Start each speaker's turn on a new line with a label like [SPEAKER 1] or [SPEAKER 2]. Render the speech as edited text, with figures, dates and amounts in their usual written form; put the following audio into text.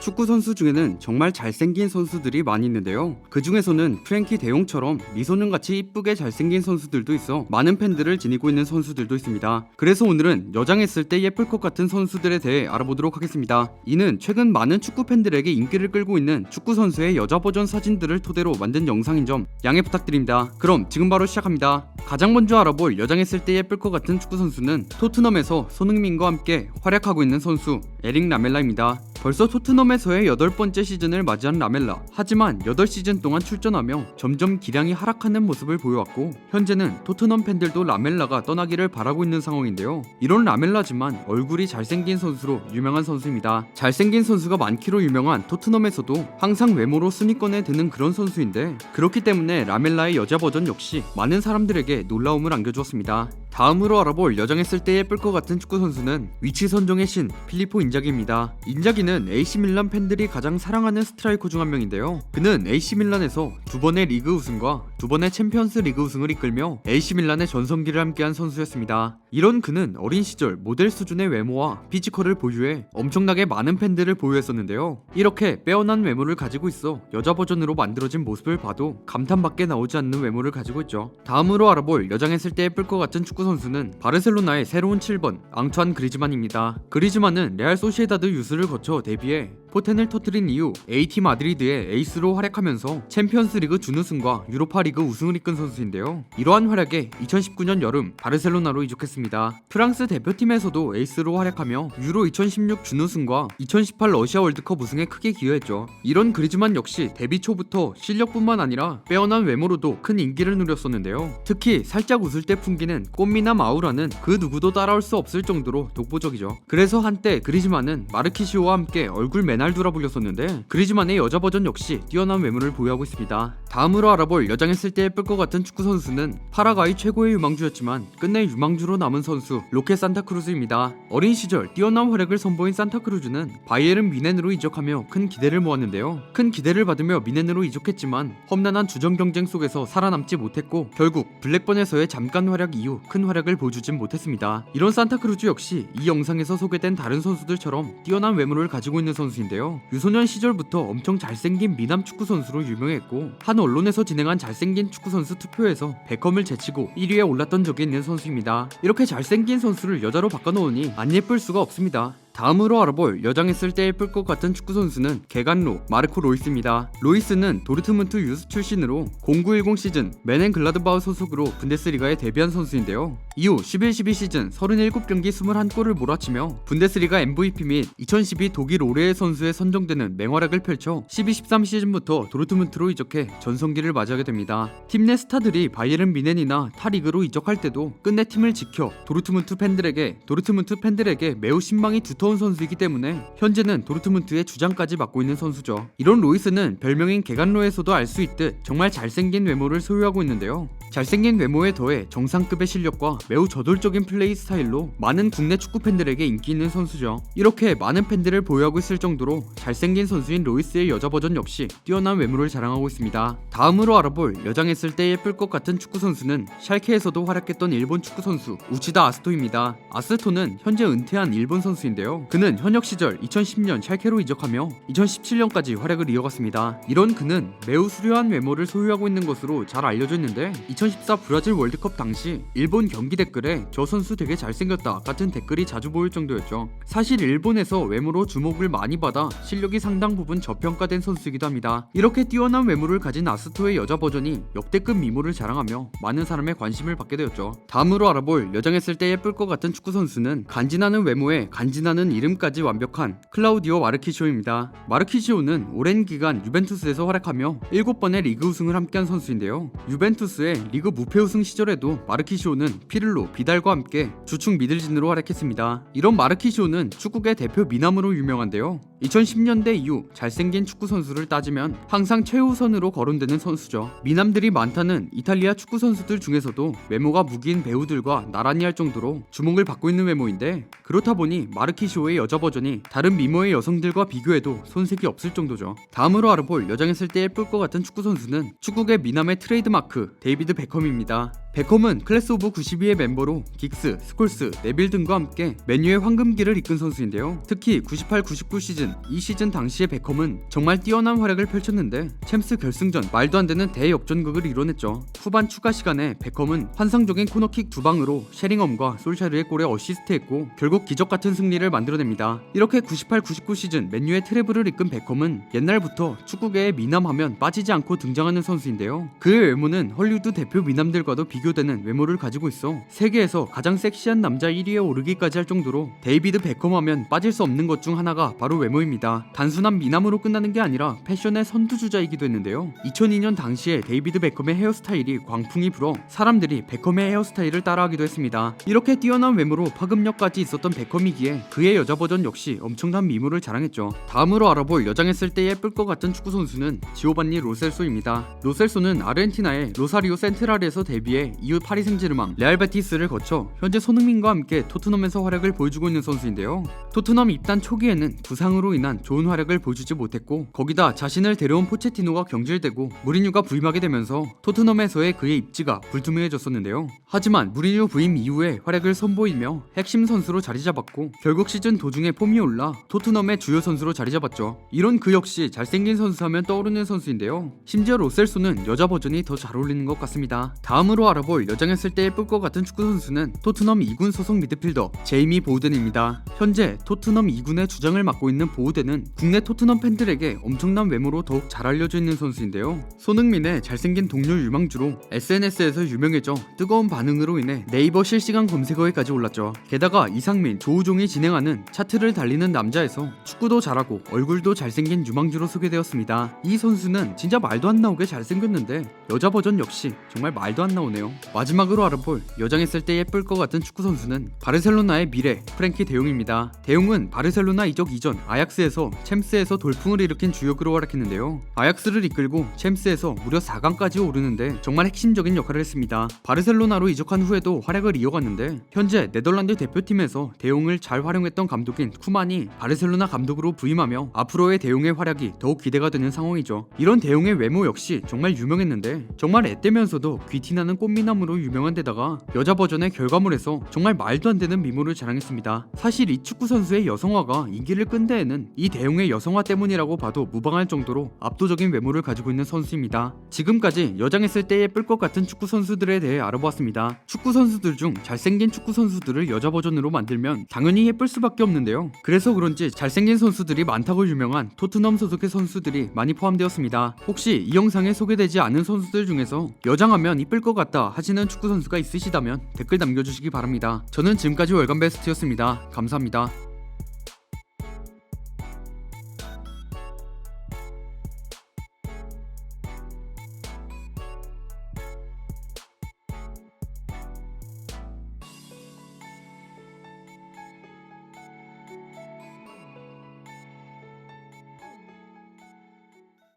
[SPEAKER 1] 축구 선수 중에는 정말 잘생긴 선수들이 많이 있는데요. 그 중에서는 프랭키 데용처럼 미소년같이 이쁘게 잘생긴 선수들도 있어 많은 팬들을 지니고 있는 선수들도 있습니다. 그래서 오늘은 여장했을 때 예쁠 것 같은 선수들에 대해 알아보도록 하겠습니다. 이는 최근 많은 축구 팬들에게 인기를 끌고 있는 축구 선수의 여자 버전 사진들을 토대로 만든 영상인 점 양해 부탁드립니다. 그럼 지금 바로 시작합니다. 가장 먼저 알아볼 여장했을 때 예쁠 것 같은 축구 선수는 토트넘에서 손흥민과 함께 활약하고 있는 선수 에릭 라멜라입니다. 벌써 토트넘에서의 8번째 시즌을 맞이한 라멜라. 하지만 8시즌 동안 출전하며 점점 기량이 하락하는 모습을 보여왔고 현재는 토트넘 팬들도 라멜라가 떠나기를 바라고 있는 상황인데요. 이런 라멜라지만 얼굴이 잘생긴 선수로 유명한 선수입니다. 잘생긴 선수가 많기로 유명한 토트넘에서도 항상 외모로 순위권에 드는 그런 선수인데 그렇기 때문에 라멜라의 여자 버전 역시 많은 사람들에게 놀라움을 안겨주었습니다. 다음으로 알아볼 여장했을 때 예쁠 것 같은 축구 선수는 위치 선정의 신 필리포 인자기입니다. 인자기는 AC 밀란 팬들이 가장 사랑하는 스트라이커 중 한 명인데요. 그는 AC 밀란에서 2번의 리그 우승과 2번의 챔피언스 리그 우승을 이끌며 AC 밀란의 전성기를 함께한 선수였습니다. 이런 그는 어린 시절 모델 수준의 외모와 피지컬을 보유해 엄청나게 많은 팬들을 보유했었는데요. 이렇게 빼어난 외모를 가지고 있어 여자 버전으로 만들어진 모습을 봐도 감탄밖에 나오지 않는 외모를 가지고 있죠. 다음으로 알아볼 여장했을 때 예쁠 것 같은 축구 선수는 바르셀로나의 새로운 7번 앙투안 그리즈만입니다. 그리즈만은 레알 소시에다드 유스를 거쳐 데뷔해 포텐을 터뜨린 이후 AT 마드리드의 에이스로 활약하면서 챔피언스리그 준우승과 유로파리그 우승을 이끈 선수인데요. 이러한 활약에 2019년 여름 바르셀로나로 이적했습니다. 프랑스 대표팀에서도 에이스로 활약하며 유로 2016 준우승과 2018 러시아 월드컵 우승에 크게 기여했죠. 이런 그리즈만 역시 데뷔 초부터 실력뿐만 아니라 빼어난 외모로도 큰 인기를 누렸었는데요. 특히 살짝 웃을 때 풍기는 꽃미남 아우라는 그 누구도 따라올 수 없을 정도로 독보적이죠. 그래서 한때 그리즈만은 마르키시오와 함께 얼굴 메날두라 불렸었는데 그리즈만의 여자 버전 역시 뛰어난 외모를 보유하고 있습니다. 다음으로 알아볼 여장했을 때 예쁠 것 같은 축구 선수는 파라과이 최고의 유망주였지만 끝내 유망주로 남은 선수 로케 산타크루즈입니다. 어린 시절 뛰어난 활약을 선보인 산타크루즈는 바이에른 뮌헨으로 이적하며 큰 기대를 모았는데요. 큰 기대를 받으며 뮌헨으로 이적했지만 험난한 주전 경쟁 속에서 살아남지 못했고 결국 블랙번에서의 잠깐 활약 이후 큰 활약을 보여주진 못했습니다. 이런 산타크루즈 역시 이 영상에서 소개된 다른 선수들처럼 뛰어난 외모를 가지고 있는 선수인데요. 유소년 시절부터 엄청 잘생긴 미남 축구 선수로 유명했고 한 언론에서 진행한 잘생긴 축구 선수 투표에서 베컴을 제치고 1위에 올랐던 적이 있는 선수입니다. 이렇게 잘생긴 선수를 여자로 바꿔놓으니 안 예쁠 수가 없습니다. 다음으로 알아볼 여장했을 때 예쁠 것 같은 축구 선수는 개간로 마르코 로이스입니다. 로이스는 도르트문트 유스 출신으로 0910 시즌 메넨글라드바흐 소속으로 분데스리가에 데뷔한 선수인데요. 이후 11-12 시즌 37경기 21골을 몰아치며 분데스리가 MVP 및 2012 독일 올해의 선수에 선정되는 맹활약을 펼쳐 12-13 시즌부터 도르트문트로 이적해 전성기를 맞이하게 됩니다. 팀 내 스타들이 바이에른 뮌헨이나 타 리그로 이적할 때도 끝내 팀을 지켜 도르트문트 팬들에게 매우 신망이 두터운 선수이기 때문에 현재는 도르트문트의 주장까지 맡고 있는 선수죠. 이런 로이스는 별명인 개간로에서도 알 수 있듯 정말 잘생긴 외모를 소유하고 있는데요. 잘생긴 외모에 더해 정상급의 실력과 매우 저돌적인 플레이 스타일로 많은 국내 축구 팬들에게 인기 있는 선수죠. 이렇게 많은 팬들을 보유하고 있을 정도로 잘생긴 선수인 로이스의 여자 버전 역시 뛰어난 외모를 자랑하고 있습니다. 다음으로 알아볼 여장했을 때 예쁠 것 같은 축구 선수는 샬케에서도 활약했던 일본 축구 선수 우치다 아스토입니다. 아스토는 현재 은퇴한 일본 선수인데요. 그는 현역 시절 2010년 샬케로 이적하며 2017년까지 활약을 이어갔습니다. 이런 그는 매우 수려한 외모를 소유하고 있는 것으로 잘 알려져 있는데 2014 브라질 월드컵 당시 일본 경기 댓글에 저 선수 되게 잘생겼다 같은 댓글이 자주 보일 정도였죠. 사실 일본에서 외모로 주목을 많이 받아 실력이 상당 부분 저평가된 선수이기도 합니다. 이렇게 뛰어난 외모를 가진 아스토의 여자 버전이 역대급 미모를 자랑하며 많은 사람의 관심을 받게 되었죠. 다음으로 알아볼 여장했을 때 예쁠 것 같은 축구 선수는 간지나는 외모에 간지나는 이름까지 완벽한 클라우디오 마르키시오입니다. 마르키시오는 오랜 기간 유벤투스에서 활약하며 7번의 리그 우승을 함께한 선수인데요. 유벤투스의 리그 무패 우승 시절에도 마르키시오는 피를로, 비달과 함께 주축 미들진으로 활약했습니다. 이런 마르키시오는 축구계 대표 미남으로 유명한데요. 2010년대 이후 잘생긴 축구 선수를 따지면 항상 최우선으로 거론되는 선수죠. 미남들이 많다는 이탈리아 축구 선수들 중에서도 외모가 무기인 배우들과 나란히 할 정도로 주목을 받고 있는 외모인데 그렇다 보니 마르키시오의 여자 버전이 다른 미모의 여성들과 비교해도 손색이 없을 정도죠. 다음으로 알아볼 여장했을 때 예쁠 것 같은 축구 선수는 축구계 미남의 트레이드마크 데이비드 베컴입니다. 베컴은 클래스 오브 92의 멤버로 긱스, 스콜스, 네빌 등과 함께 맨유의 황금기를 이끈 선수인데요. 특히 98-99 시즌, 이 시즌 당시의 베컴은 정말 뛰어난 활약을 펼쳤는데 챔스 결승전 말도 안 되는 대역전극을 이뤄냈죠. 후반 추가 시간에 베컴은 환상적인 코너킥 2방으로 셰링엄과 솔샤르의 골에 어시스트했고 결국 기적 같은 승리를 만들어냅니다. 이렇게 98-99 시즌 맨유의 트래블을 이끈 베컴은 옛날부터 축구계에 미남하면 빠지지 않고 등장하는 선수인데요. 그의 외모는 헐리우드 대표 미남들과도 비교되는 외모를 가지고 있어 세계에서 가장 섹시한 남자 1위에 오르기까지 할 정도로 데이비드 베컴 하면 빠질 수 없는 것 중 하나가 바로 외모입니다. 단순한 미남으로 끝나는 게 아니라 패션의 선두주자이기도 했는데요. 2002년 당시에 데이비드 베컴의 헤어스타일이 광풍이 불어 사람들이 베컴의 헤어스타일을 따라하기도 했습니다. 이렇게 뛰어난 외모로 파급력까지 있었던 베컴이기에 그의 여자 버전 역시 엄청난 미모를 자랑했죠. 다음으로 알아볼 여장했을 때 예쁠 것 같은 축구 선수는 지오반니 로셀소입니다. 로셀소는 아르헨티나의 로사리오 센트랄에서 데뷔해 이후 파리 생제르맹, 레알 베티스를 거쳐 현재 손흥민과 함께 토트넘에서 활약을 보여주고 있는 선수인데요. 토트넘 입단 초기에는 부상으로 인한 좋은 활약을 보여주지 못했고 거기다 자신을 데려온 포체티노가 경질되고 무리뉴가 부임하게 되면서 토트넘에서의 그의 입지가 불투명해졌었는데요. 하지만 무리뉴 부임 이후에 활약을 선보이며 핵심 선수로 자리 잡았고 결국 시즌 도중에 폼이 올라 토트넘의 주요 선수로 자리 잡았죠. 이런 그 역시 잘생긴 선수 하면 떠오르는 선수인데요. 심지어 로셀소는 여자 버전이 더 잘 어울리는 것 같습니다. 다음으로 알아볼 여장했을 때 예쁠 것 같은 축구 선수는 토트넘 2군 소속 미드필더 제이미 보우덴입니다. 현재 토트넘 2군의 주장을 맡고 있는 보우덴은 국내 토트넘 팬들에게 엄청난 외모로 더욱 잘 알려져 있는 선수인데요. 손흥민의 잘생긴 동료 유망주로 SNS에서 유명해져 뜨거운 반응으로 인해 네이버 실시간 검색어에까지 올랐죠. 게다가 이상민, 조우종이 진행하는 차트를 달리는 남자에서 축구도 잘하고 얼굴도 잘생긴 유망주로 소개되었습니다. 이 선수는 진짜 말도 안 나오게 잘생겼는데 여자 버전 역시 정말 말도 안 나오네요. 마지막으로 알아볼 여장했을 때 예쁠 것 같은 축구 선수는 바르셀로나의 미래 프랭키 데용입니다. 데용은 바르셀로나 이적 이전 아약스에서 챔스에서 돌풍을 일으킨 주역으로 활약했는데요. 아약스를 이끌고 챔스에서 무려 4강까지 오르는데 정말 핵심적인 역할을 했습니다. 바르셀로나로 이적한 후에도 활약을 이어갔는데 현재 네덜란드 대표팀에서 데용을 잘 활용했던 감독인 쿠만이 바르셀로나 감독으로 부임하며 앞으로의 데용의 활약이 더욱 기대가 되는 상황이죠. 이런 데용의 외모 역시 정말 유명했는데 정말 앳되면서도 귀티나는 꽃미남으로 유명한 데다가 여자 버전의 결과물에서 정말 말도 안 되는 미모를 자랑했습니다. 사실 이 축구 선수의 여성화가 인기를 끈 데에는 이 대용의 여성화 때문이라고 봐도 무방할 정도로 압도적인 외모를 가지고 있는 선수입니다. 지금까지 여장했을 때 예쁠 것 같은 축구 선수들에 대해 알아보았습니다. 축구 선수들 중 잘생긴 축구 선수들을 여자 버전으로 만들면 당연히 예쁠 수밖에 없는데요. 그래서 그런지 잘생긴 선수들이 많다고 유명한 토트넘 소속의 선수들이 많이 포함되었습니다. 혹시 이 영상에 소개되지 않은 선수들 중에서 여장하면 이쁠 것 같다 하시는 축구 선수가 있으시다면 댓글 남겨주시기 바랍니다. 저는 지금까지 월간 베스트였습니다. 감사합니다.